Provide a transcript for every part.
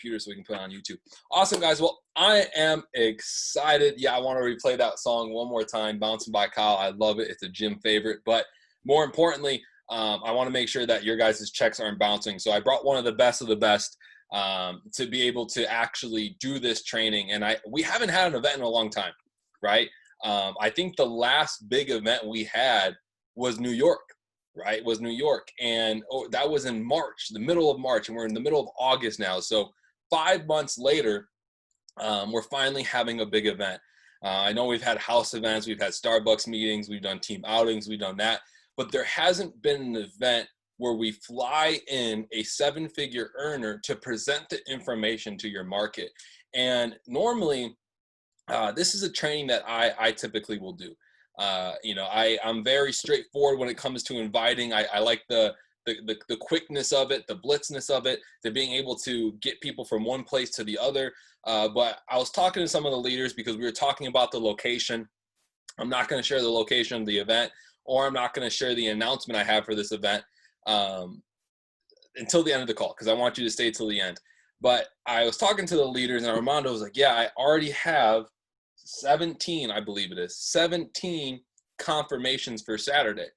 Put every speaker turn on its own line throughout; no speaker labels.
computer so we can put it on YouTube. Awesome, guys. Well, I am excited. Yeah, I want to replay that song one more time, Bouncing by Kyle. I love it. It's a gym favorite. But more importantly, I want to make sure that your guys' checks aren't bouncing. So I brought one of the best to be able to actually do this training. And we haven't had an event in a long time, right? I think the last big event we had was New York. Right, was New York, and that was in March, the middle of March, and we're in the middle of August now. So 5 months later, we're finally having a big event. I know we've had house events, we've had Starbucks meetings, we've done team outings, we've done that, but there hasn't been an event where we fly in a 7-figure earner to present the information to your market. And normally, this is a training that I typically will do. I'm very straightforward when it comes to inviting. I like the quickness of it, the blitzness of it, to being able to get people from one place to the other. But I was talking to some of the leaders because we were talking about the location. I'm not going to share the location of the event, or I'm not going to share the announcement I have for this event until the end of the call, because I want you to stay till the end. But I was talking to the leaders, and Armando was like, yeah, I already have 17, I believe it is, 17 confirmations for Saturday.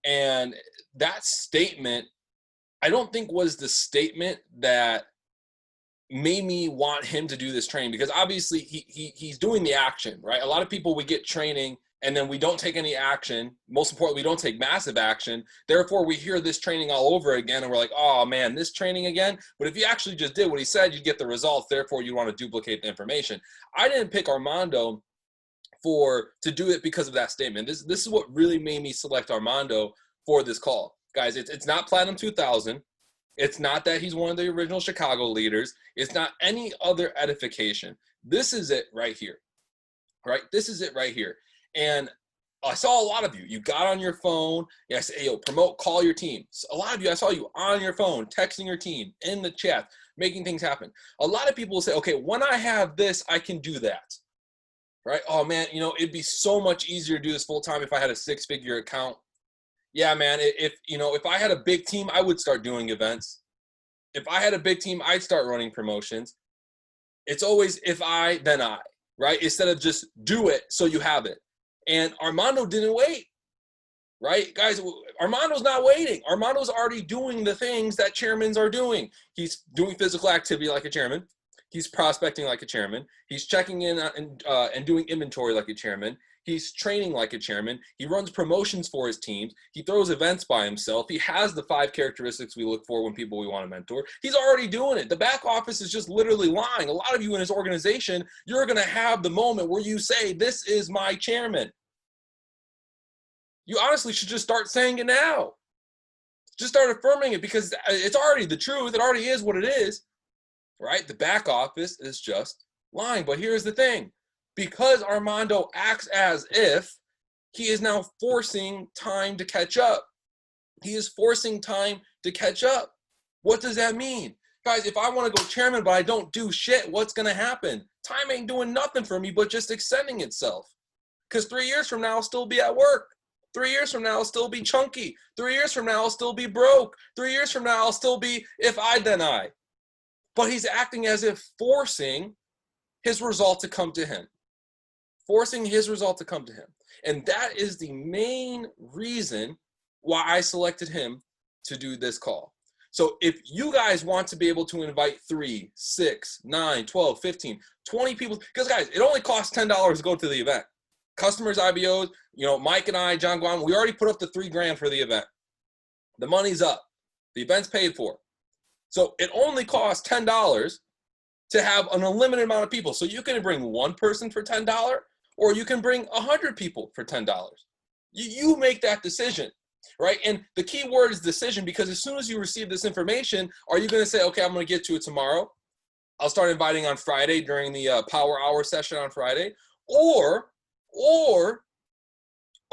And that statement, I don't think was the statement that made me want him to do this training, because obviously he's doing the action, right? A lot of people, we get training and then we don't take any action. Most importantly, we don't take massive action. Therefore, we hear this training all over again and we're like, oh man, this training again. But if you actually just did what he said, you'd get the results. Therefore, you want to duplicate the information. I didn't pick Armando to do it because of that statement. This is what really made me select Armando for this call. Guys, it's not Platinum 2000. It's not that he's one of the original Chicago leaders. It's not any other edification. This is it right here, right? This is it right here. And I saw a lot of you. You got on your phone. Yeah, I said, hey, yo, promote, call your team. So a lot of you, I saw you on your phone, texting your team, in the chat, making things happen. A lot of people will say, okay, when I have this, I can do that. Right? Oh, man, it'd be so much easier to do this full time if I had a 6-figure account. Yeah, man, if I had a big team, I would start doing events. If I had a big team, I'd start running promotions. It's always if I, then I, right? Instead of just do it so you have it. And Armando didn't wait, right? Guys, Armando's not waiting. Armando's already doing the things that chairmen are doing. He's doing physical activity like a chairman. He's prospecting like a chairman. He's checking in and doing inventory like a chairman. He's training like a chairman. He runs promotions for his teams. He throws events by himself. He has the 5 characteristics we look for when people we want to mentor. He's already doing it. The back office is just literally lying. A lot of you in his organization, you're going to have the moment where you say, this is my chairman. You honestly should just start saying it now. Just start affirming it, because it's already the truth. It already is what it is, right? The back office is just lying. But here's the thing. Because Armando acts as if, he is now forcing time to catch up. He is forcing time to catch up. What does that mean? Guys, if I want to go chairman, but I don't do shit, what's going to happen? Time ain't doing nothing for me but just extending itself. Because 3 years from now, I'll still be at work. 3 years from now, I'll still be chunky. 3 years from now, I'll still be broke. 3 years from now, I'll still be if I, then I. But he's acting as if forcing his result to come to him. Forcing his result to come to him. And that is the main reason why I selected him to do this call. So if you guys want to be able to invite 3, 6, 9, 12, 15, 20 people, because guys, it only costs $10 to go to the event. Customers, IBOs, Mike and I, John Guam, we already put up the $3,000 for the event. The money's up. The event's paid for. So it only costs $10 to have an unlimited amount of people. So you can bring one person for $10, or you can bring 100 people for $10. You make that decision, right? And the key word is decision, because as soon as you receive this information, are you going to say, okay, I'm going to get to it tomorrow. I'll start inviting on Friday during the power hour session on Friday. Or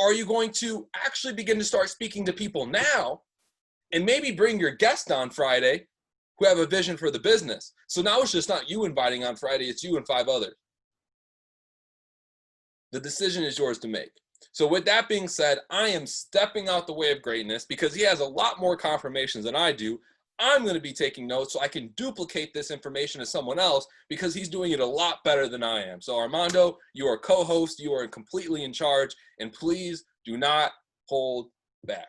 are you going to actually begin to start speaking to people now and maybe bring your guest on Friday who have a vision for the business? So now it's just not you inviting on Friday, it's you and 5 others. The decision is yours to make. So with that being said, I am stepping out the way of greatness because he has a lot more confirmations than I do. I'm going to be taking notes so I can duplicate this information to someone else because he's doing it a lot better than I am. So Armando, you are co-host, you are completely in charge, and please do not hold back.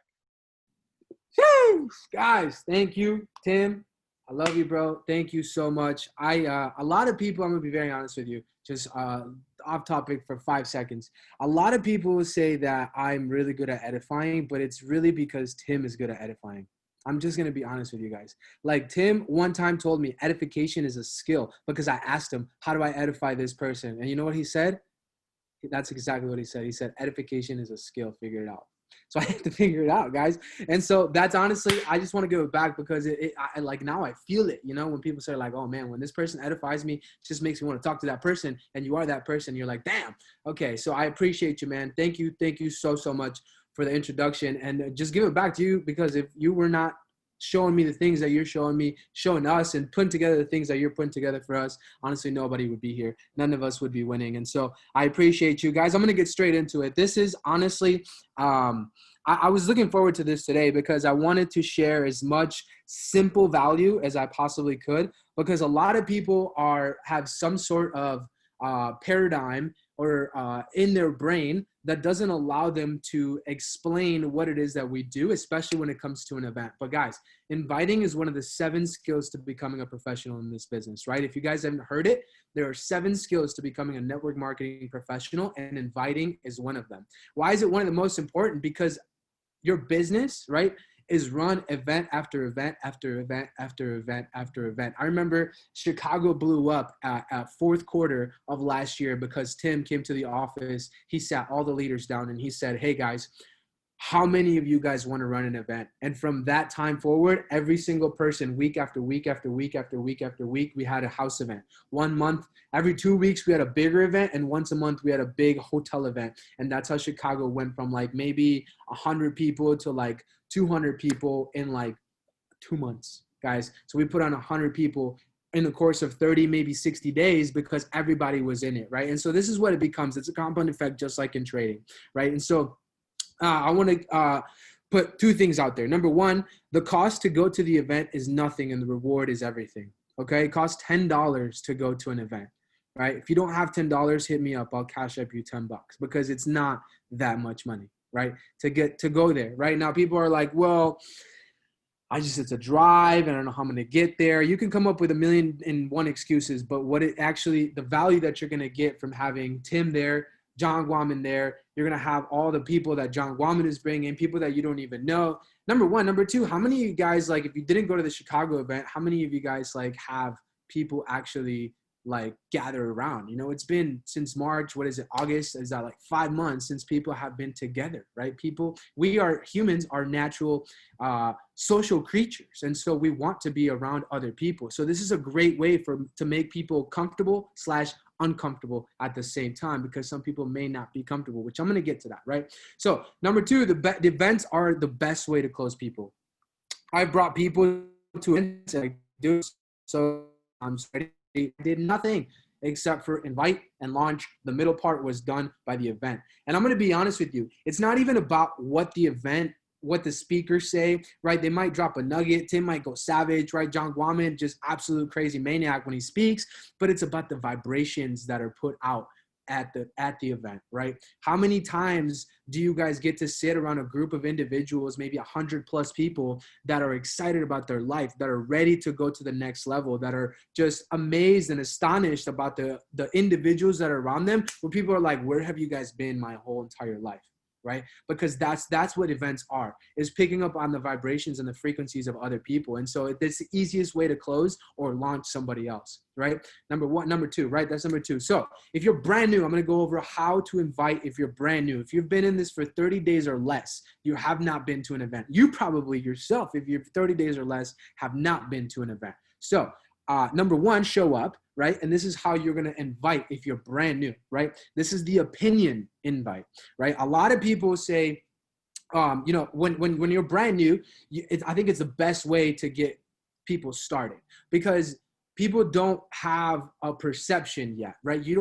Guys, thank you, Tim. I love you, bro. Thank you so much. A lot of people, I'm gonna be very honest with you, just off topic for 5 seconds. A lot of people will say that I'm really good at edifying, but it's really because Tim is good at edifying. I'm just gonna be honest with you guys. Like Tim one time told me edification is a skill because I asked him, how do I edify this person? And you know what he said? That's exactly what he said. He said, edification is a skill, figure it out. So I have to figure it out, guys. And so that's honestly, I just want to give it back because I like now I feel it, you know, when people say like, oh man, when this person edifies me, it just makes me want to talk to that person. And you are that person. You're like, damn. Okay. So I appreciate you, man. Thank you. Thank you so, so much for the introduction, and just give it back to you, because if you were not showing me the things that you're showing me, showing us, and putting together the things that you're putting together for us, honestly, nobody would be here. None of us would be winning. And so I appreciate you guys. I'm going to get straight into it. This is honestly, I was looking forward to this today because I wanted to share as much simple value as I possibly could, because a lot of people have some sort of paradigm or in their brain that doesn't allow them to explain what it is that we do, especially when it comes to an event. But guys, inviting is one of the 7 skills to becoming a professional in this business, right? If you guys haven't heard it, there are 7 skills to becoming a network marketing professional, and inviting is one of them. Why is it one of the most important? Because your business, right, is run event after event after event after event after event. I remember Chicago blew up at fourth quarter of last year because Tim came to the office. He sat all the leaders down and he said, hey guys, how many of you guys want to run an event? And from that time forward, every single person, week after week after week after week after week, we had a house event. 1 month, every 2 weeks, we had a bigger event. And once a month, we had a big hotel event. And that's how Chicago went from like maybe 100 people to like 200 people in like 2 months, guys. So we put on 100 people in the course of 30, maybe 60 days because everybody was in it, right? And so this is what it becomes. It's a compound effect, just like in trading, right? And so I want to put 2 things out there. Number 1, the cost to go to the event is nothing and the reward is everything. Okay. It costs $10 to go to an event, right? If you don't have $10, hit me up. I'll cash up you $10 because it's not that much money, right? To go there right now. People are like, well, it's a drive and I don't know how I'm going to get there. You can come up with 1,000,001 excuses, but the value that you're going to get from having Tim there, John Guaman there, you're going to have all the people that John Guaman is bringing, people that you don't even know. Number 1. Number 2, how many of you guys, like, if you didn't go to the Chicago event, how many of you guys, like, have people actually, like, gather around? You know, it's been since March, August? Is that like 5 months since people have been together, right? Humans are natural social creatures. And so we want to be around other people. So this is a great way to make people comfortable / uncomfortable at the same time, because some people may not be comfortable, which I'm going to get to that, right? So number 2, the events are the best way to close people. I've brought people to events and I do so. I'm ready. I did nothing except for invite and launch. The middle part was done by the event. And I'm going to be honest with you. It's not even about what the speakers say, right? They might drop a nugget. Tim might go savage, right? John Guaman, just absolute crazy maniac when he speaks, but it's about the vibrations that are put out at the event, right? How many times do you guys get to sit around a group of individuals, maybe 100+ people that are excited about their life, that are ready to go to the next level, that are just amazed and astonished about the individuals that are around them, where people are like, where have you guys been my whole entire life? Right? Because that's what events are, is picking up on the vibrations and the frequencies of other people. And so it's the easiest way to close or launch somebody else, right? Number 2, right? That's number 2. So if you're brand new, I'm going to go over how to invite if you're brand new. If you've been in this for 30 days or less, you have not been to an event. You probably yourself, if you're 30 days or less, have not been to an event. So number 1, show up, right? And this is how you're going to invite if you're brand new, right? This is the opinion invite, right? A lot of people say, you know, when you're brand new, I think it's the best way to get people started, because people don't have a perception yet, right? A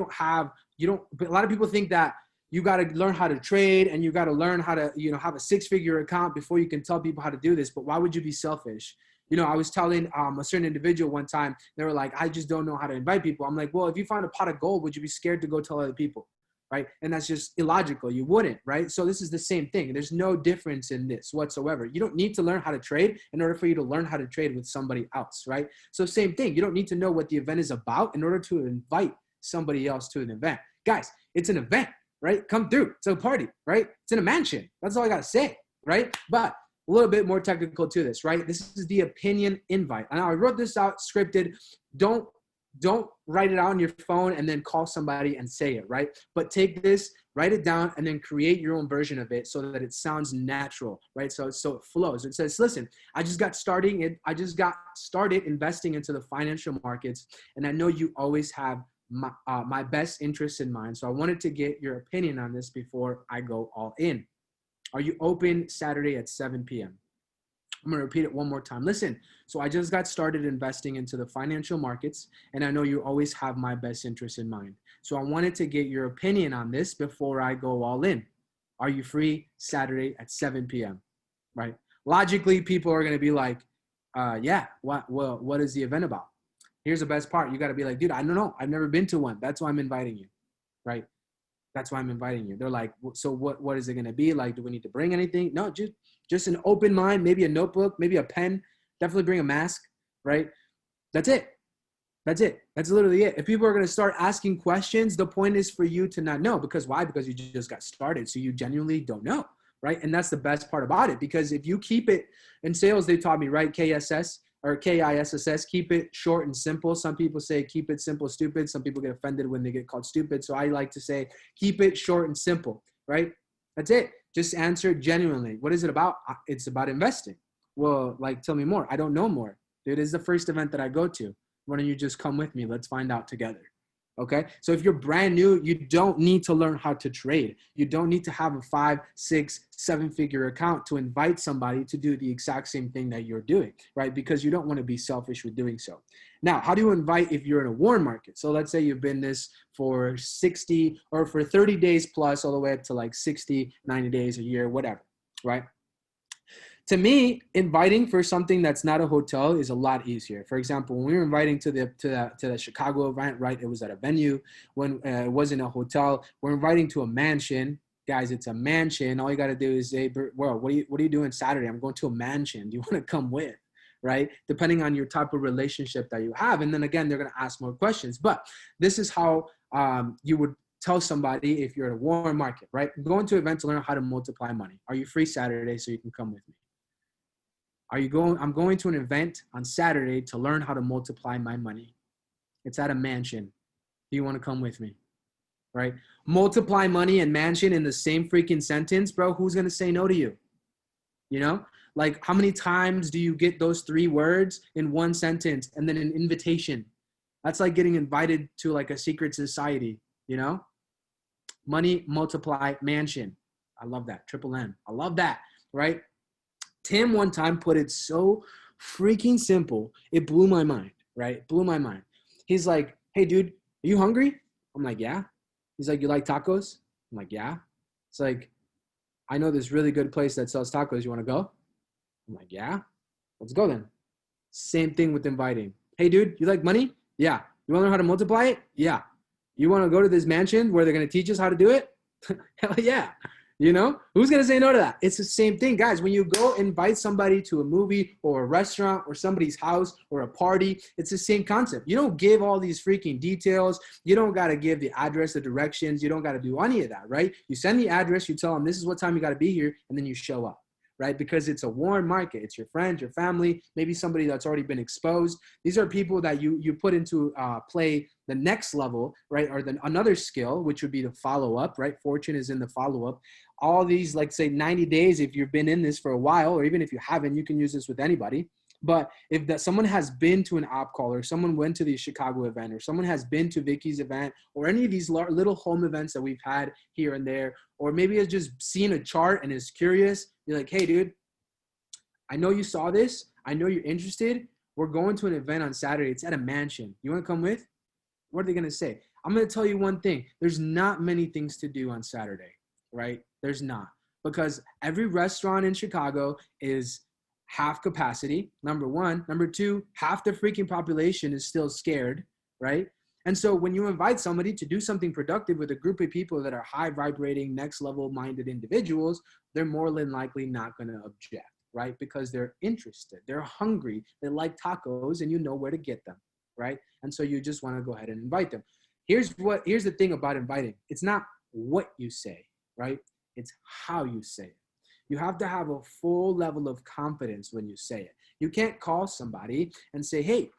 lot of people think that you got to learn how to trade and you got to learn how to, you know, have a 6-figure account before you can tell people how to do this. But why would you be selfish? You know, I was telling a certain individual one time, they were like, I just don't know how to invite people. I'm like, well, if you found a pot of gold, would you be scared to go tell other people? Right? And that's just illogical. You wouldn't, right? So this is the same thing. There's no difference in this whatsoever. You don't need to learn how to trade in order for you to learn how to trade with somebody else, right? So same thing. You don't need to know what the event is about in order to invite somebody else to an event. Guys, it's an event, right? Come through. It's a party, right? It's in a mansion. That's all I got to say, right? But a little bit more technical to this, right? This is the opinion invite. And I wrote this out scripted. Don't write it out on your phone and then call somebody and say it, right? But take this, write it down, and then create your own version of it so that it sounds natural, right? So it flows. It says, listen, I just got started investing into the financial markets, and I know you always have my best interests in mind. So I wanted to get your opinion on this before I go all in. Are you open Saturday at 7 p.m.? I'm going to repeat it one more time. Listen, so I just got started investing into the financial markets, and I know you always have my best interests in mind. So I wanted to get your opinion on this before I go all in. Are you free Saturday at 7 p.m.? Right? Logically, people are going to be like, yeah, what is the event about? Here's the best part. You got to be like, dude, I don't know. I've never been to one. That's why I'm inviting you, right? That's why I'm inviting you. They're like, so what is it going to be? Like, do we need to bring anything? No, just an open mind, maybe a notebook, maybe a pen. Definitely bring a mask, right? That's it. That's it. That's literally it. If people are going to start asking questions, the point is for you to not know. Because why? Because you just got started. So you genuinely don't know, right? And that's the best part about it. Because if you keep it in sales, they taught me, right? KSS or KISSS, keep it short and simple. Some people say keep it simple, stupid. Some people get offended when they get called stupid. So I like to say keep it short and simple, right? That's it. Just answer genuinely. What is it about? It's about investing. Well, like, tell me more. I don't know more. Dude, this is the first event that I go to. Why don't you just come with me? Let's find out together. Okay. So if you're brand new, you don't need to learn how to trade. You don't need to have a 5, 6, 7-figure account to invite somebody to do the exact same thing that you're doing, right? Because you don't want to be selfish with doing so. Now, how do you invite if you're in a warm market? So let's say you've been this for 60 or for 30 days plus all the way up to like 60, 90 days, a year, whatever, right? To me, inviting for something that's not a hotel is a lot easier. For example, when we were inviting to the Chicago event, right? It was at a venue. When it wasn't a hotel, we're inviting to a mansion. Guys, it's a mansion. All you got to do is say, "Well, what are you doing Saturday? I'm going to a mansion. Do you want to come with?" Right? Depending on your type of relationship that you have, and then again, they're going to ask more questions. But this is how you would tell somebody if you're at a warm market, right? Going to an event to learn how to multiply money. Are you free Saturday so you can come with me? I'm going to an event on Saturday to learn how to multiply my money. It's at a mansion. Do you want to come with me? Right? Multiply money and mansion in the same freaking sentence, bro. Who's going to say no to you? You know, like how many times do you get those 3 words in one sentence and then an invitation? That's like getting invited to like a secret society, you know? Money, multiply, mansion. I love that. Triple M. I love that, right? Tim one time put it so freaking simple. It blew my mind, right? It blew my mind. He's like, hey, dude, are you hungry? I'm like, yeah. He's like, you like tacos? I'm like, yeah. It's like, I know this really good place that sells tacos. You want to go? I'm like, yeah. Let's go then. Same thing with inviting. Hey, dude, you like money? Yeah. You want to learn how to multiply it? Yeah. You want to go to this mansion where they're going to teach us how to do it? Hell yeah. You know, who's going to say no to that? It's the same thing, guys. When you go invite somebody to a movie or a restaurant or somebody's house or a party, it's the same concept. You don't give all these freaking details. You don't got to give the address, the directions. You don't got to do any of that, right? You send the address, you tell them this is what time you got to be here, and then you show up, right? Because it's a warm market. It's your friends, your family, maybe somebody that's already been exposed. These are people that you put into play the next level, right? Or then another skill, which would be the follow-up, right? Fortune is in the follow-up. All these, like say 90 days, if you've been in this for a while, or even if you haven't, you can use this with anybody. But if that someone has been to an op call, or someone went to the Chicago event, or someone has been to Vicky's event, or any of these little home events that we've had here and there, or maybe has just seen a chart and is curious, you're like, hey, dude, I know you saw this. I know you're interested. We're going to an event on Saturday. It's at a mansion. You want to come with? What are they going to say? I'm going to tell you one thing. There's not many things to do on Saturday, right? There's not. Because every restaurant in Chicago is half capacity, number one. Number two, half the freaking population is still scared, right? And so when you invite somebody to do something productive with a group of people that are high vibrating, next level minded individuals, they're more than likely not going to object, right? Because they're interested, they're hungry, they like tacos, and you know where to get them, right? And so you just want to go ahead and invite them. Here's the thing about inviting. It's not what you say, right? It's how you say it. You have to have a full level of confidence when you say it. You can't call somebody and say, hey,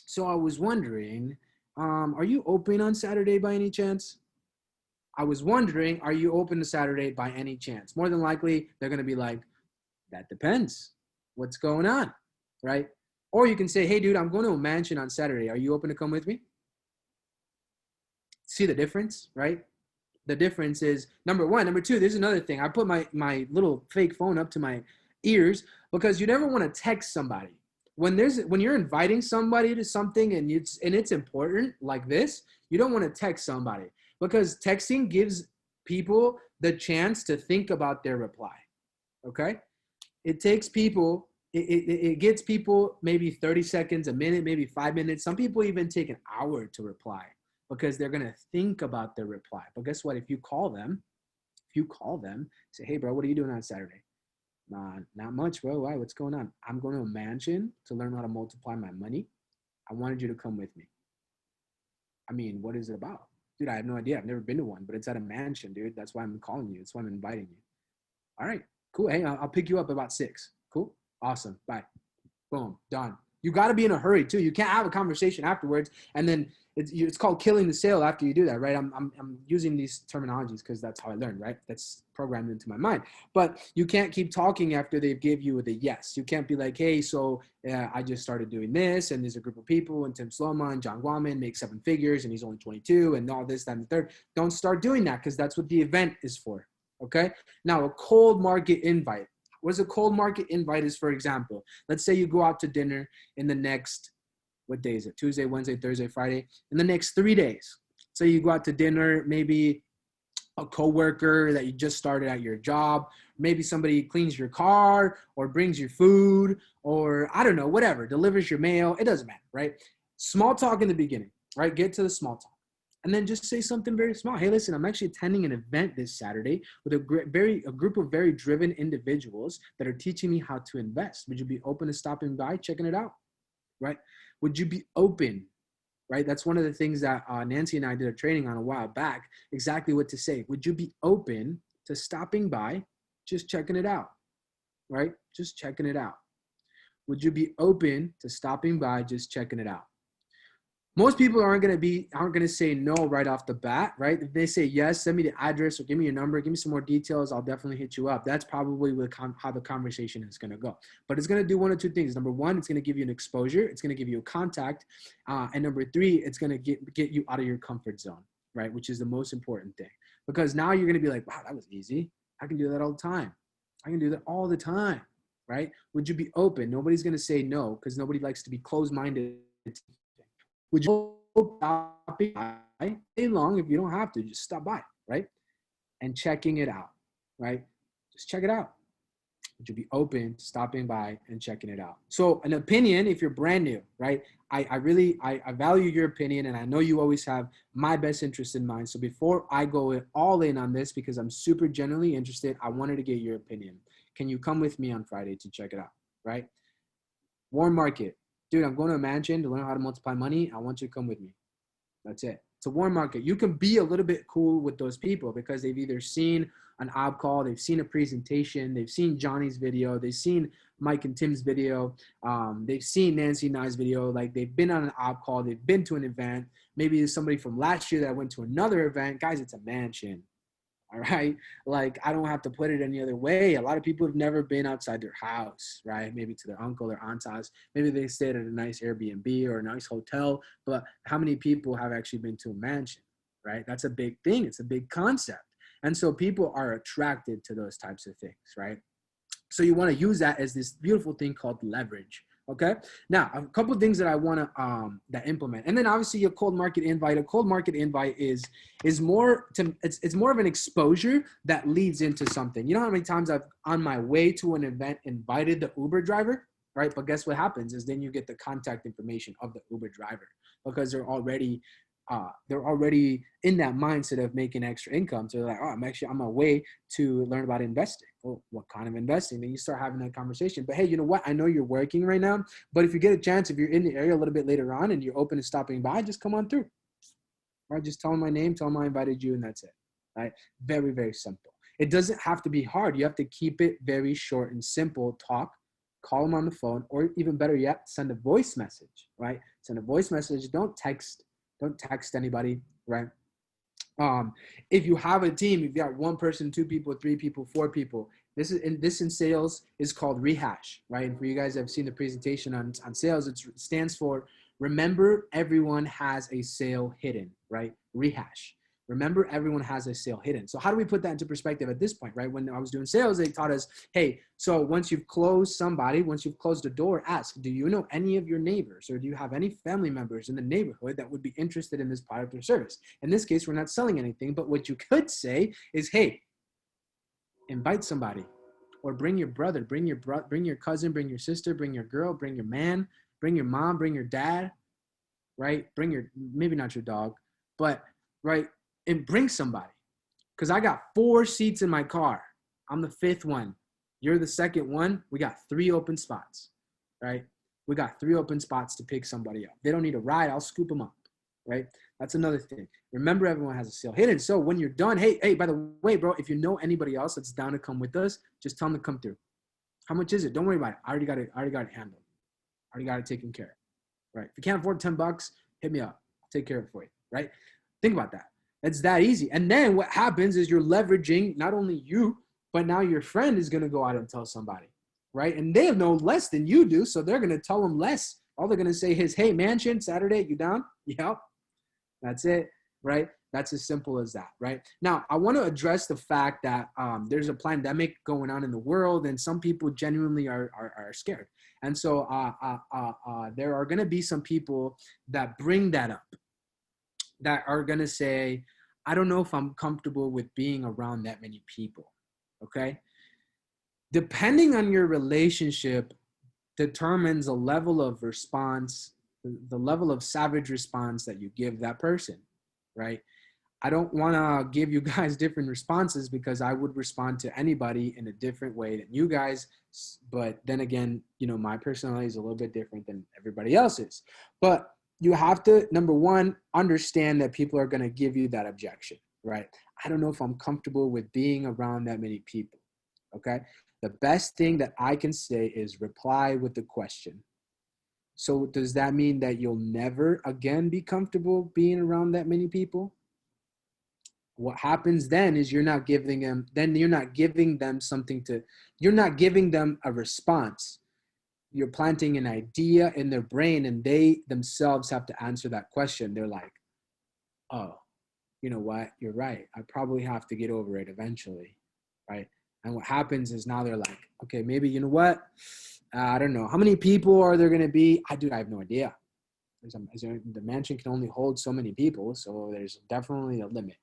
so I was wondering, are you open on Saturday by any chance? I was wondering, are you open to Saturday by any chance? More than likely, they're going to be like, that depends. What's going on, right? Or you can say, hey, dude, I'm going to a mansion on Saturday. Are you open to come with me? See the difference, right? The difference is, number one. Number two, there's another thing. I put my little fake phone up to my ears because you never want to text somebody. When you're inviting somebody to something and it's important like this, you don't want to text somebody because texting gives people the chance to think about their reply. Okay? It takes people, it gets people maybe 30 seconds, a minute, maybe 5 minutes. Some people even take an hour to reply because they're going to think about their reply. But guess what? If you call them, say, hey, bro, what are you doing on Saturday? Not much, bro. Why? What's going on? I'm going to a mansion to learn how to multiply my money. I wanted you to come with me. I mean, what is it about? Dude, I have no idea. I've never been to one, but it's at a mansion, dude. That's why I'm calling you. That's why I'm inviting you. All right, cool. Hey, I'll pick you up about 6. Cool. Awesome. Bye. Boom. Done. You got to be in a hurry too. You can't have a conversation afterwards and then it's called killing the sale after you do that, right? I'm using these terminologies because that's how I learned, right? That's programmed into my mind. But you can't keep talking after they've give you the yes. You can't be like, hey, so I just started doing this, and there's a group of people, and Tim Sloma and John Guaman make 7 figures, and he's only 22, and all this, that, and the third. Don't start doing that because that's what the event is for, okay? Now, a cold market invite. What is a cold market invite is, for example, let's say you go out to dinner in the next, what day is it? Tuesday, Wednesday, Thursday, Friday. In the next 3 days. So you go out to dinner, maybe a coworker that you just started at your job, maybe somebody cleans your car or brings you food or I don't know, whatever, delivers your mail. It doesn't matter, right? Small talk in the beginning, right? Get to the small talk. And then just say something very small. Hey, listen, I'm actually attending an event this Saturday with a group of very driven individuals that are teaching me how to invest. Would you be open to stopping by, checking it out, right? Would you be open, right? That's one of the things that Nancy and I did a training on a while back, exactly what to say. Would you be open to stopping by, just checking it out, right? Just checking it out. Would you be open to stopping by, just checking it out? Most people aren't going to say no right off the bat, right? If they say yes, send me the address or give me your number, give me some more details, I'll definitely hit you up. That's probably how the conversation is going to go. But it's going to do one of two things. Number one, it's going to give you an exposure. It's going to give you a contact. And number three, it's going to get you out of your comfort zone, right? Which is the most important thing. Because now you're going to be like, wow, that was easy. I can do that all the time. I can do that all the time, right? Would you be open? Nobody's going to say no because nobody likes to be closed-minded. Would you stop by? Stay long if you don't have to, just stop by, right? And checking it out, right? Just check it out. Would you be open to stopping by and checking it out? So an opinion, if you're brand new, right? I value your opinion and I know you always have my best interest in mind. So before I go all in on this, because I'm super genuinely interested, I wanted to get your opinion. Can you come with me on Friday to check it out, right? Warm market. Dude, I'm going to a mansion to learn how to multiply money. I want you to come with me. That's it. It's a warm market. You can be a little bit cool with those people because they've either seen an op call, they've seen a presentation, they've seen Johnny's video, they've seen Mike and Tim's video, they've seen Nancy and I's video. Like they've been on an op call, they've been to an event. Maybe there's somebody from last year that went to another event. Guys, it's a mansion. All right. Like, I don't have to put it any other way. A lot of people have never been outside their house, right? Maybe to their uncle or aunt's house. Maybe they stayed at a nice Airbnb or a nice hotel. But how many people have actually been to a mansion, right? That's a big thing. It's a big concept. And so people are attracted to those types of things, right? So you want to use that as this beautiful thing called leverage, Okay. Now, a couple of things that I want to that implement, and then obviously a cold market invite. A cold market invite is more to it's more of an exposure that leads into something. You know how many times I've on my way to an event invited the Uber driver, right? But guess what happens is then you get the contact information of the Uber driver because they're already in that mindset of making extra income. So they're like, oh, I'm actually on my way to learn about investing. Well, what kind of investing? Then you start having that conversation. But hey, you know what? I know you're working right now, but if you get a chance, if you're in the area a little bit later on and you're open to stopping by, just come on through. Right? Just tell them my name, tell them I invited you, and that's it. Right? Very, very simple. It doesn't have to be hard. You have to keep it very short and simple. Talk, call them on the phone, or even better yet, send a voice message, right? Send a voice message. Don't text anybody, right? If you have a team, if you got one person, two people, three people, four people, this in sales is called rehash, right? And for you guys that have seen the presentation on sales, it stands for remember everyone has a sale hidden, right? Rehash. Remember everyone has a sale hidden. So how do we put that into perspective at this point, right? When I was doing sales, they taught us, hey, so once you've closed somebody, once you've closed a door, ask, do you know any of your neighbors or do you have any family members in the neighborhood that would be interested in this product or service? In this case, we're not selling anything, but what you could say is, hey, invite somebody or bring your brother, bring your cousin, bring your sister, bring your girl, bring your man, bring your mom, bring your dad, right? Bring your, maybe not your dog, but right, and bring somebody. Because I got 4 seats in my car. I'm the 5th one. You're the 2nd one. We got 3 open spots, right? We got 3 open spots to pick somebody up. They don't need a ride. I'll scoop them up, right? That's another thing. Remember, everyone has a sale hidden. So when you're done, hey, by the way, bro, if you know anybody else that's down to come with us, just tell them to come through. How much is it? Don't worry about it. I already got it handled. I already got it taken care of, right? If you can't afford $10, hit me up. I'll take care of it for you, right? Think about that. It's that easy. And then what happens is you're leveraging not only you, but now your friend is going to go out and tell somebody, right? And they have no less than you do, so they're going to tell them less. All they're going to say is, hey, Mansion, Saturday, you down? Yep. That's it, right? That's as simple as that, right? Now, I want to address the fact that there's a pandemic going on in the world, and some people genuinely are scared. And so there are going to be some people that bring that up, that are going to say, I don't know if I'm comfortable with being around that many people, okay? Depending on your relationship determines the level of response, the level of savage response that you give that person, right? I don't want to give you guys different responses because I would respond to anybody in a different way than you guys. But then again, you know, my personality is a little bit different than everybody else's. But you have to, number one, understand that people are going to give you that objection, right? I don't know if I'm comfortable with being around that many people, okay? The best thing that I can say is reply with the question. So does that mean that you'll never again be comfortable being around that many people? What happens then is you're not giving them a response. You're planting an idea in their brain and they themselves have to answer that question. They're like, oh, you know what? You're right. I probably have to get over it eventually, right? And what happens is now they're like, okay, maybe, you know what? I don't know. How many people are there going to be? I have no idea. The mansion can only hold so many people, so there's definitely a limit,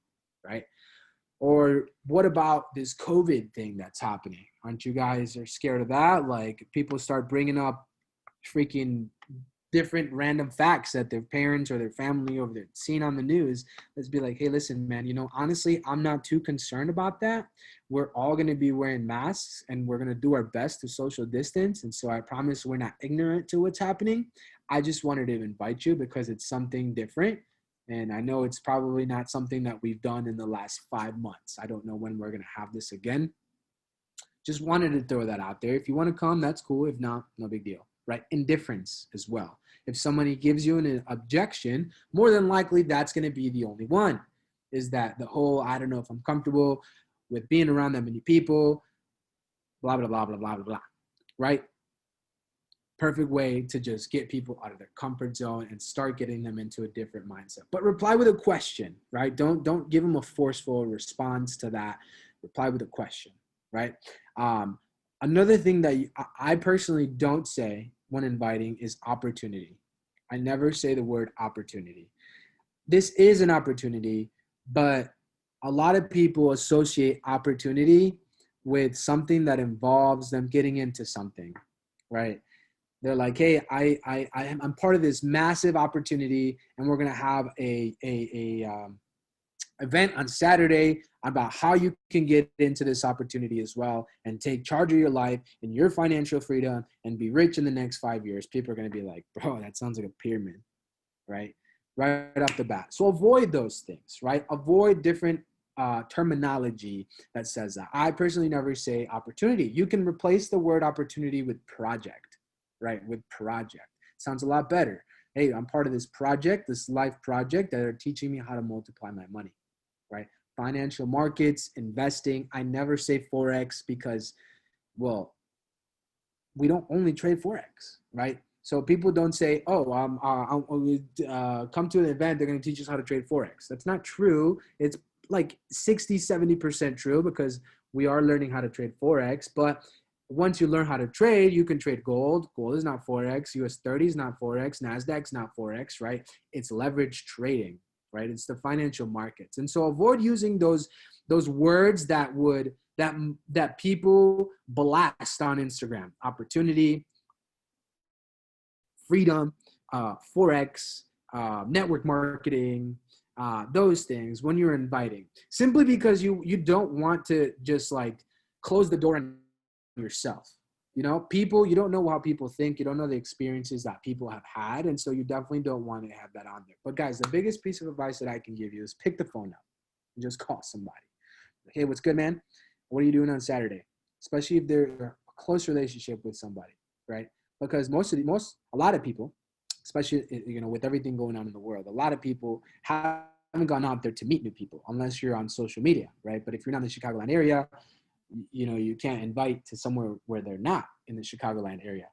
right? Or what about this COVID thing that's happening? Aren't you guys are scared of that? Like people start bringing up freaking different random facts that their parents or their family or they've seen on the news. Let's be like, hey, listen, man, you know, honestly, I'm not too concerned about that. We're all going to be wearing masks and we're going to do our best to social distance. And so I promise we're not ignorant to what's happening. I just wanted to invite you because it's something different. And I know it's probably not something that we've done in the last 5 months. I don't know when we're going to have this again. Just wanted to throw that out there. If you want to come, that's cool. If not, no big deal, right? Indifference as well. If somebody gives you an objection, more than likely that's going to be the only one. Is that the whole, I don't know if I'm comfortable with being around that many people, blah, blah, blah, blah, blah, blah, blah, right? Perfect way to just get people out of their comfort zone and start getting them into a different mindset. But reply with a question, right? Don't give them a forceful response to that. Reply with a question, right? Another thing that I personally don't say when inviting is opportunity. I never say the word opportunity. This is an opportunity, but a lot of people associate opportunity with something that involves them getting into something, right? They're like, hey, I'm part of this massive opportunity, and we're gonna have a event on Saturday about how you can get into this opportunity as well and take charge of your life and your financial freedom and be rich in the next 5 years. People are gonna be like, bro, that sounds like a pyramid, right? Right off the bat. So avoid those things, right? Avoid different terminology that says that. I personally never say opportunity. You can replace the word opportunity with project, right? With project. Sounds a lot better. Hey, I'm part of this project, this life project that are teaching me how to multiply my money, right? Financial markets, investing. I never say Forex because, well, we don't only trade Forex, right? So people don't say, oh, come to an event, they're going to teach us how to trade Forex. That's not true. It's like 60, 70% true because we are learning how to trade Forex. But once you learn how to trade, you can trade gold. Gold is not Forex. US 30 is not Forex. NASDAQ's not Forex, right? It's leverage trading, right? It's the financial markets. And so avoid using those words that would that people blast on Instagram. Opportunity, freedom, Forex, network marketing, those things when you're inviting. Simply because you don't want to just like close the door on yourself. You know, people, you don't know how people think. You don't know the experiences that people have had. And so you definitely don't want to have that on there. But guys, the biggest piece of advice that I can give you is pick the phone up and just call somebody. Hey, what's good, man? What are you doing on Saturday? Especially if they're a close relationship with somebody, right? Because a lot of people, especially, you know, with everything going on in the world, a lot of people haven't gone out there to meet new people unless you're on social media, right? But if you're not in the Chicagoland area, you know, you can't invite to somewhere where they're not in the Chicagoland area.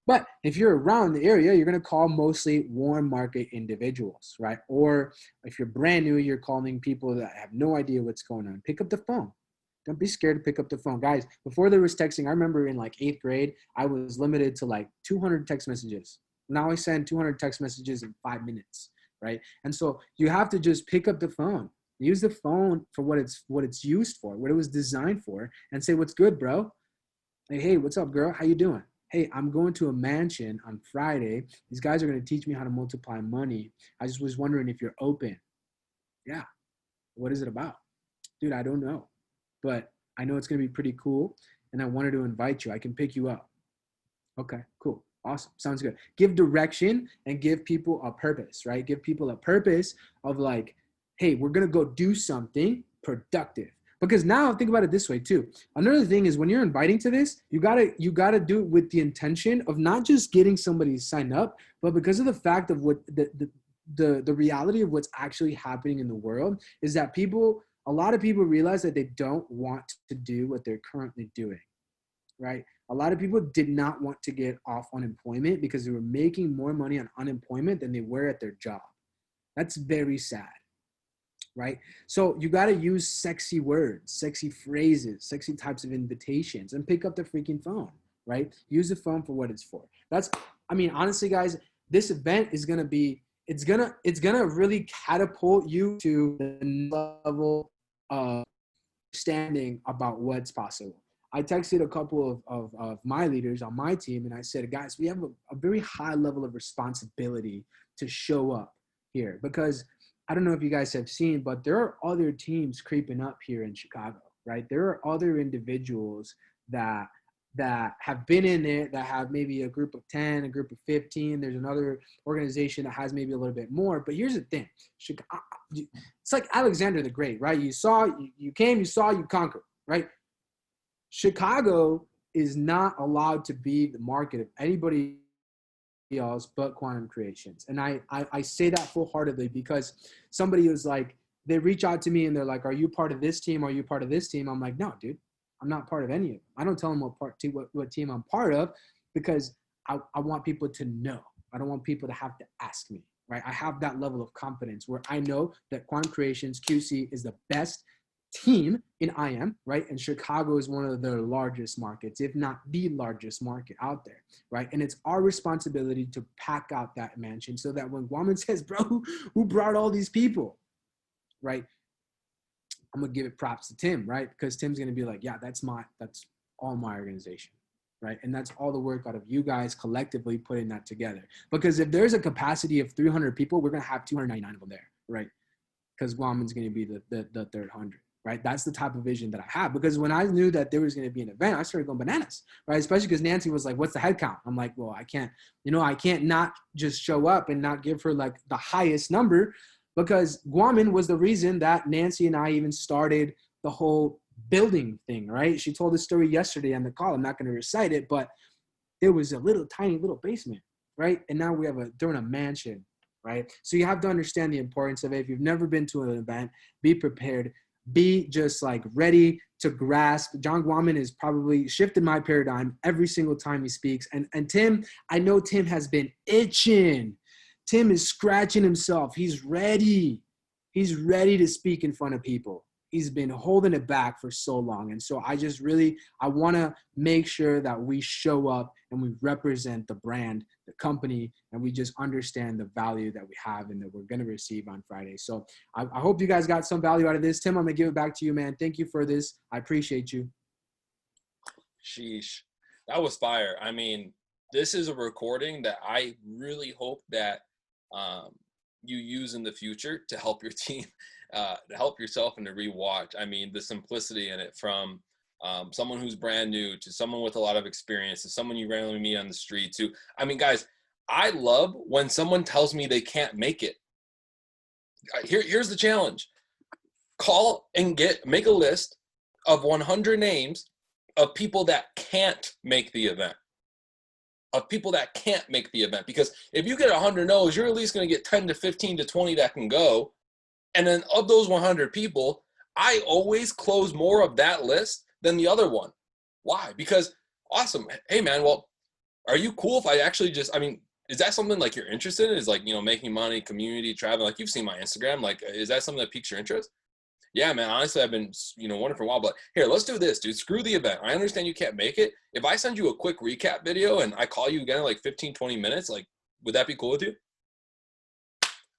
But if you're around the area, you're going to call mostly warm market individuals, right? Or if you're brand new, you're calling people that have no idea what's going on. Pick up the phone. Don't be scared to pick up the phone. Guys, before there was texting, I remember in like 8th grade, I was limited to like 200 text messages. Now I send 200 text messages in 5 minutes, right? And so you have to just pick up the phone. Use the phone for what it's used for, what it was designed for, and say, what's good, bro? Like, hey, what's up, girl? How you doing? Hey, I'm going to a mansion on Friday. These guys are going to teach me how to multiply money. I just was wondering if you're open. Yeah. What is it about? Dude, I don't know. But I know it's going to be pretty cool. And I wanted to invite you. I can pick you up. Okay, cool. Awesome. Sounds good. Give direction and give people a purpose, right? Give people a purpose of like, hey, we're going to go do something productive. Because now think about it this way too. Another thing is when you're inviting to this, you gotta do it with the intention of not just getting somebody to sign up, but because of the fact of what the reality of what's actually happening in the world is that a lot of people realize that they don't want to do what they're currently doing, right? A lot of people did not want to get off unemployment because they were making more money on unemployment than they were at their job. That's very sad. Right? So you got to use sexy words, sexy phrases, sexy types of invitations and pick up the freaking phone, right? Use the phone for what it's for. Honestly, guys, this event is going to be, it's going to really catapult you to the level of understanding about what's possible. I texted a couple of my leaders on my team and I said, guys, we have a very high level of responsibility to show up here because I don't know if you guys have seen, but there are other teams creeping up here in Chicago, right? There are other individuals that have been in there that have maybe a group of 10, a group of 15. There's another organization that has maybe a little bit more. But here's the thing. It's like Alexander the Great, right? You came, you saw, you conquered, right? Chicago is not allowed to be the market of anybody else but Quantum Creations. And I say that full-heartedly because somebody was like, they reach out to me and they're like, are you part of this team? Are you part of this team? I'm like, no, dude, I'm not part of any of them. I don't tell them what team I'm part of because I want people to know. I don't want people to have to ask me, right? I have that level of confidence where I know that Quantum Creations QC is the best team in IM, right? And Chicago is one of the largest markets, if not the largest market out there, right? And it's our responsibility to pack out that mansion so that when Guaman says, bro, who brought all these people, right? I'm gonna give it props to Tim, right? Because Tim's gonna be like, yeah, that's all my organization, right? And that's all the work out of you guys collectively putting that together. Because if there's a capacity of 300 people, we're gonna have 299 of them there, right? Because Guaman's gonna be the third 100. Right, that's the type of vision that I have. Because when I knew that there was going to be an event, I started going bananas. Right, especially because Nancy was like, "What's the head count?" I'm like, "Well, I can't not just show up and not give her like the highest number." Because Guaman was the reason that Nancy and I even started the whole building thing, right? She told the story yesterday on the call. I'm not going to recite it, but there was a tiny little basement, right? And now they're in a mansion, right? So you have to understand the importance of it. If you've never been to an event, be prepared. Be just like ready to grasp. John Guaman has probably shifted my paradigm every single time he speaks. And Tim, I know Tim has been itching. Tim is scratching himself. He's ready. He's ready to speak in front of people. He's been holding it back for so long. And so I want to make sure that we show up and we represent the brand, the company, and we just understand the value that we have and that we're going to receive on Friday. So I hope you guys got some value out of this. Tim, I'm going to give it back to you, man. Thank you for this. I appreciate you.
Sheesh. That was fire. I mean, this is a recording that I really hope that you use in the future to help your team, to help yourself and to rewatch. I mean, the simplicity in it, from someone who's brand new to someone with a lot of experience to someone you randomly meet on the street to, I mean, guys, I love when someone tells me they can't make it. Here's the challenge. Call and make a list of 100 names of people that can't make the event. Of people that can't make the event. Because if you get 100 no's, you're at least going to get 10 to 15 to 20 that can go. And then of those 100 people, I always close more of that list than the other one. Why? Because, awesome. Hey, man, well, are you cool if I actually is that something like you're interested in? Is like, making money, community, traveling? Like, you've seen my Instagram. Like, is that something that piques your interest? Yeah, man, honestly, I've been, wondering for a while, but here, let's do this, dude. Screw the event. I understand you can't make it. If I send you a quick recap video and I call you again in like 15, 20 minutes, like, would that be cool with you?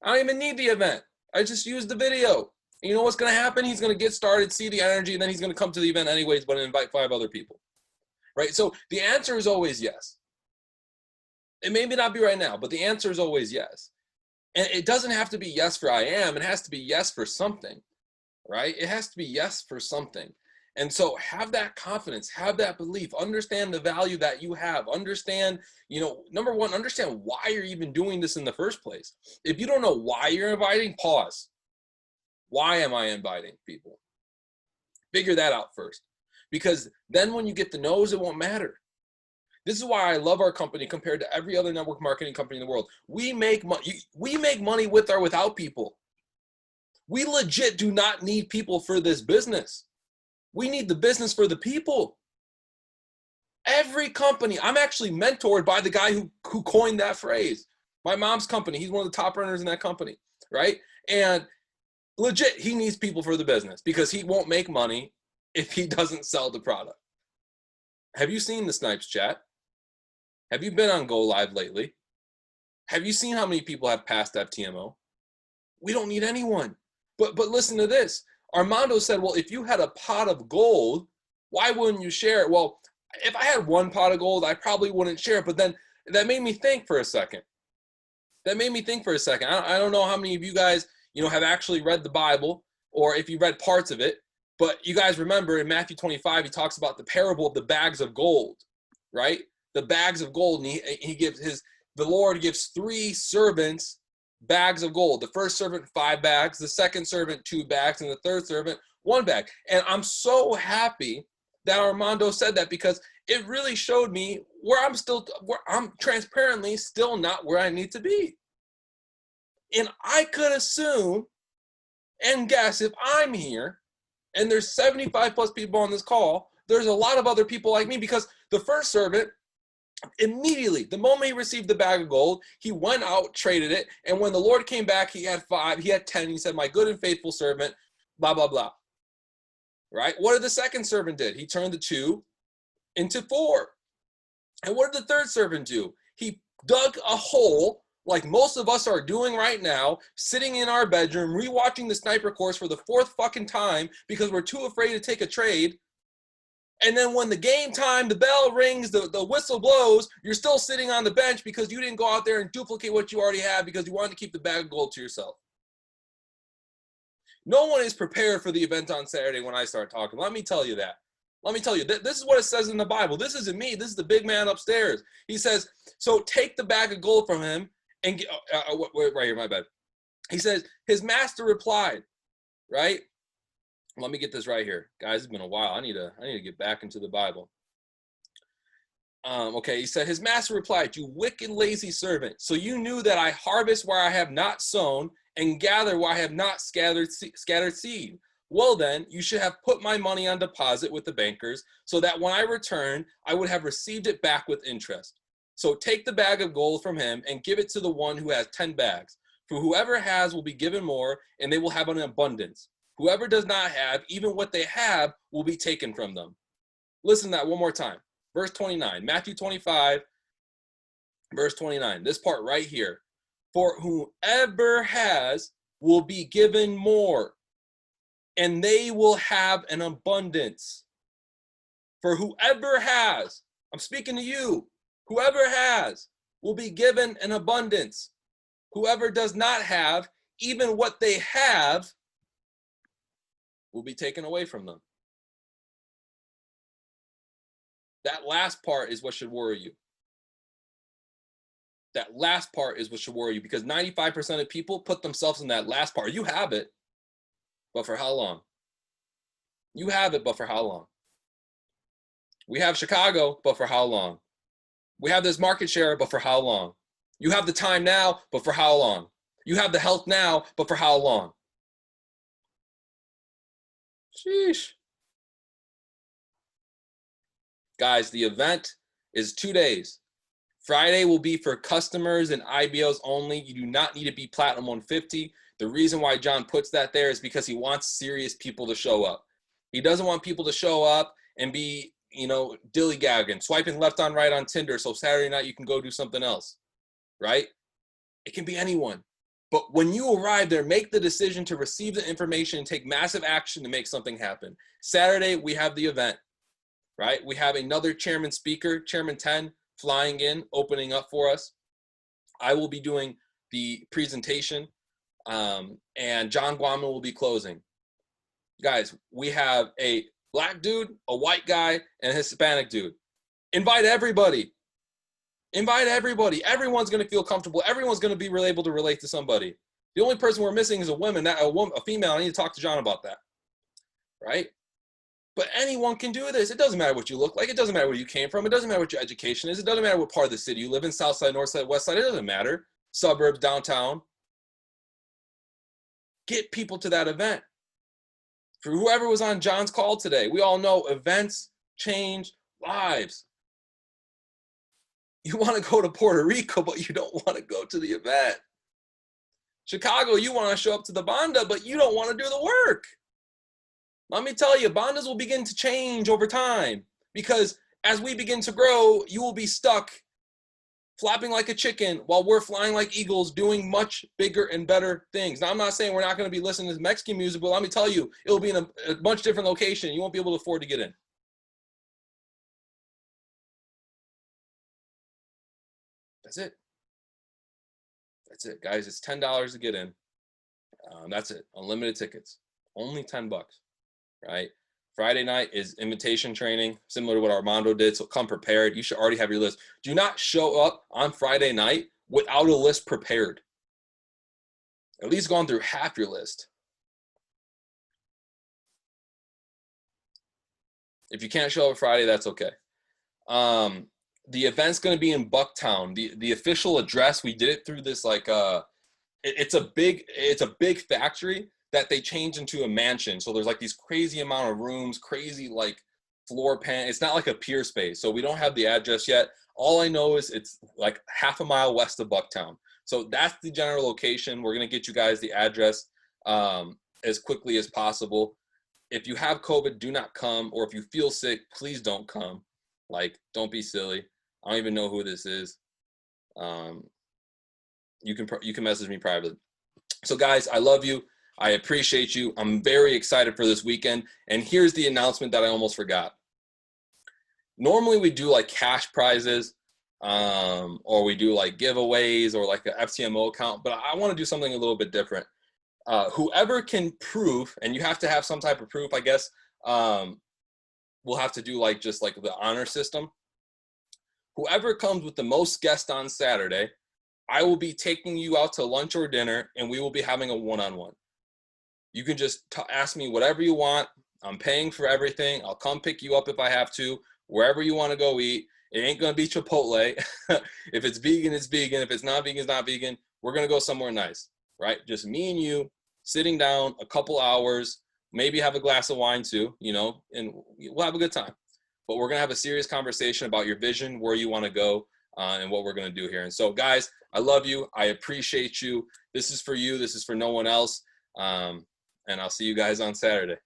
I don't even need the event. I just use the video. And you know what's going to happen? He's going to get started, see the energy, and then he's going to come to the event anyways, but invite 5 other people, right? So the answer is always yes. It may not be right now, but the answer is always yes. And it doesn't have to be yes for I am. It has to be yes for something. Right? It has to be yes for something. And so have that confidence, have that belief, understand the value that you have, understand, number one, understand why you're even doing this in the first place. If you don't know why you're inviting, pause. Why am I inviting people? Figure that out first. Because then when you get the no's, it won't matter. This is why I love our company compared to every other network marketing company in the world. We make money with or without people. We legit do not need people for this business. We need the business for the people. Every company, I'm actually mentored by the guy who coined that phrase. My mom's company, he's one of the top earners in that company, right? And legit, he needs people for the business because he won't make money if he doesn't sell the product. Have you seen the Snipes chat? Have you been on Go Live lately? Have you seen how many people have passed FTMO? We don't need anyone. But listen to this. Armando said, well, if you had a pot of gold, why wouldn't you share it? Well, if I had one pot of gold, I probably wouldn't share it. But then that made me think for a second. I don't know how many of you guys, have actually read the Bible or if you read parts of it. But you guys remember in Matthew 25, he talks about the parable of the bags of gold, right? The bags of gold. And the Lord gives 3 servants bags of gold. The first servant 5 bags, the second servant 2 bags, and the third servant 1 bag. And I'm so happy that Armando said that because it really showed me where I'm transparently still not where I need to be. And I could assume and guess if I'm here and there's 75 plus people on this call, there's a lot of other people like me because the first servant, immediately, the moment he received the bag of gold, he went out, traded it, and when the Lord came back, he had 5, he had 10. He said, my good and faithful servant, blah, blah, blah. right? What did the second servant did? He turned the 2 into 4. And what did the third servant do? He dug a hole like most of us are doing right now, sitting in our bedroom, rewatching the sniper course for the 4th fucking time because we're too afraid to take a trade. And then when the game time, the bell rings, the whistle blows, you're still sitting on the bench because you didn't go out there and duplicate what you already had because you wanted to keep the bag of gold to yourself. No one is prepared for the event on Saturday when I start talking. Let me tell you that. Let me tell you, this is what it says in the Bible. This isn't me. This is the big man upstairs. He says, so take the bag of gold from him and get, right here, my bad. He says, his master replied, right? Let me get this right here. Guys, it's been a while. I need to get back into the Bible. Okay, he said, his master replied, you wicked, lazy servant. So you knew that I harvest where I have not sown and gather where I have not scattered seed. Well then, you should have put my money on deposit with the bankers so that when I return, I would have received it back with interest. So take the bag of gold from him and give it to the one who has 10 bags. For whoever has will be given more, and they will have an abundance. Whoever does not have, even what they have will be taken from them. Listen to that one more time. Verse 29, Matthew 25, verse 29. This part right here. For whoever has will be given more, and they will have an abundance. For whoever has, I'm speaking to you, whoever has will be given an abundance. Whoever does not have, even what they have, will be taken away from them. That last part is what should worry you. That last part is what should worry you, because 95% of people put themselves in that last part. You have it, but for how long? You have it, but for how long? We have Chicago, but for how long? We have this market share, but for how long? You have the time now, but for how long? You have the health now, but for how long? Sheesh. Guys, the event is 2 days. Friday will be for customers and IBOs only. You do not need to be Platinum 150. The reason why John puts that there is because he wants serious people to show up. He doesn't want people to show up and be, dilly-gagging, swiping left on right on Tinder so Saturday night you can go do something else, right? It can be anyone. But when you arrive there, make the decision to receive the information and take massive action to make something happen. Saturday, we have the event, right? We have another chairman speaker, Chairman 10, flying in, opening up for us. I will be doing the presentation, and John Guaman will be closing. Guys, we have a black dude, a white guy, and a Hispanic dude. Invite everybody. Invite everybody. Everyone's going to feel comfortable. Everyone's going to be able to relate to somebody. The only person we're missing is a female. I need to talk to John about that, right? But anyone can do this. It doesn't matter what you look like. It doesn't matter where you came from. It doesn't matter what your education is. It doesn't matter what part of the city you live in, south side, north side, west side. It doesn't matter. Suburbs, downtown. Get people to that event. For whoever was on John's call today, we all know events change lives. You want to go to Puerto Rico, but you don't want to go to the event. Chicago, you want to show up to the Banda, but you don't want to do the work. Let me tell you, Bandas will begin to change over time, because as we begin to grow, you will be stuck flapping like a chicken while we're flying like eagles, doing much bigger and better things. Now, I'm not saying we're not going to be listening to Mexican music, but let me tell you, it'll be in a much different location. You won't be able to afford to get in. That's it. That's it, guys. It's $10 to get in. That's it. Unlimited tickets. Only $10, right? Friday night is invitation training, similar to what Armando did. So come prepared. You should already have your list. Do not show up on Friday night without a list prepared. At least gone through half your list. If you can't show up Friday, that's okay. The event's going to be in Bucktown. The official address, we did it through this it's a big factory that they changed into a mansion. So there's like these crazy amount of rooms, crazy like floor pan. It's not like a pier space. So we don't have the address yet. All I know is it's like half a mile west of Bucktown. So that's the general location. We're going to get you guys the address as quickly as possible. if you have COVID, do not come. Or if you feel sick, please don't come. Like, don't be silly. I don't even know who this is. You can message me privately. So guys, I love you. I appreciate you. I'm very excited for this weekend. And here's the announcement that I almost forgot. Normally we do like cash prizes, or we do like giveaways or like an FTMO account, but I want to do something a little bit different. Whoever can prove, and you have to have some type of proof, I guess, we'll have to do like just like the honor system. Whoever comes with the most guests on Saturday, I will be taking you out to lunch or dinner, and we will be having a one-on-one. You can just ask me whatever you want. I'm paying for everything. I'll come pick you up if I have to, wherever you want to go eat. It ain't going to be Chipotle. If it's vegan, it's vegan. If it's not vegan, it's not vegan. We're going to go somewhere nice, right? Just me and you sitting down a couple hours, maybe have a glass of wine too, you know, and we'll have a good time. But we're going to have a serious conversation about your vision, where you want to go, and what we're going to do here. And so, guys, I love you. I appreciate you. This is for you. This is for no one else. And I'll see you guys on Saturday.